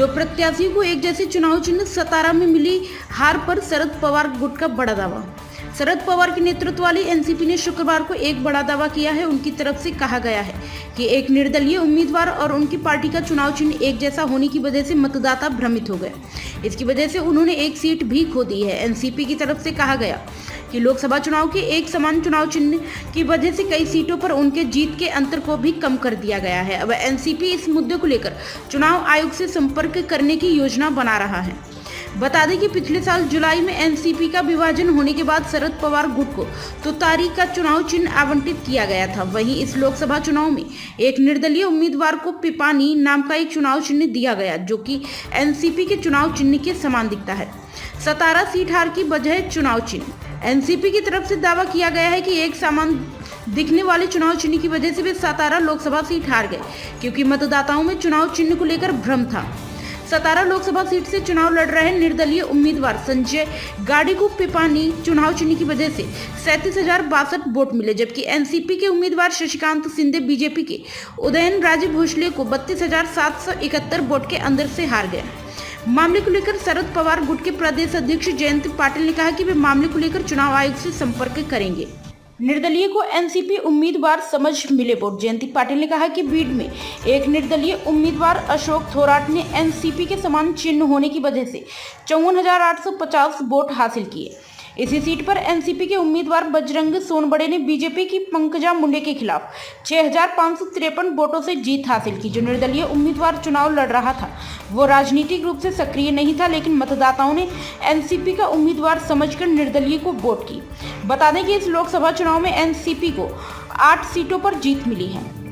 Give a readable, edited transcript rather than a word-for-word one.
दो प्रत्याशियों को एक जैसे चुनाव चिन्ह, सतारा में मिली हार पर शरद पवार गुट का बड़ा दावा। शरद पवार के नेतृत्व वाली एनसीपी ने शुक्रवार को एक बड़ा दावा किया है। उनकी तरफ से कहा गया है कि एक निर्दलीय उम्मीदवार और उनकी पार्टी का चुनाव चिन्ह एक जैसा होने की वजह से मतदाता भ्रमित हो गए। इसकी वजह से उन्होंने एक सीट भी खो दी है। एनसीपी की तरफ से कहा गया कि लोकसभा चुनाव के एक समान चुनाव चिन्ह की वजह से कई सीटों पर उनके जीत के अंतर को भी कम कर दिया गया है। अब एनसीपी इस मुद्दे को लेकर चुनाव आयोग से संपर्क करने की योजना बना रहा है। बता दें कि पिछले साल जुलाई में एनसीपी का विभाजन होने के बाद शरद पवार गुट को तुतारी का चुनाव चिन्ह आवंटित किया गया था। वहीं इस लोकसभा चुनाव में एक निर्दलीय उम्मीदवार को पिपानी नाम का एक चुनाव चिन्ह दिया गया, जो कि एनसीपी के चुनाव चिन्ह के समान दिखता है। सतारा सीट हार की वजह चुनाव चिन्ह। एनसीपी की तरफ से दावा किया गया है कि एक समान दिखने वाले चुनाव चिन्ह की वजह से वे सतारा लोकसभा सीट हार गए, क्योंकि मतदाताओं में चुनाव चिन्ह को लेकर भ्रम था। सतारा लोकसभा सीट से चुनाव लड़ रहे निर्दलीय उम्मीदवार संजय गाड़ी को पिपानी चुनाव चिन्ह की वजह से 37,062 वोट मिले, जबकि एनसीपी के उम्मीदवार शशिकांत शिंदे बीजेपी के उदयन राजे भोसले को 32,771 वोट के अंदर से हार गए। मामले को लेकर शरद पवार गुट के प्रदेश अध्यक्ष जयंत पाटिल ने कहा कि वे मामले को लेकर चुनाव आयोग से संपर्क करेंगे। निर्दलीय को एनसीपी उम्मीदवार समझ मिले वोट। जयंती पाटिल ने कहा कि बीड में एक निर्दलीय उम्मीदवार अशोक थोराट ने एनसीपी के समान चिन्ह होने की वजह से 54,850 वोट हासिल किए। इसी सीट पर एनसीपी के उम्मीदवार बजरंग सोनबड़े ने बीजेपी की पंकजा मुंडे के खिलाफ 6,553 वोटों से जीत हासिल की। जो निर्दलीय उम्मीदवार चुनाव लड़ रहा था वो राजनीतिक रूप से सक्रिय नहीं था, लेकिन मतदाताओं ने एनसीपी का उम्मीदवार समझकर निर्दलीय को वोट की। बता दें कि इस लोकसभा चुनाव में एनसीपी को 8 सीटों पर जीत मिली है।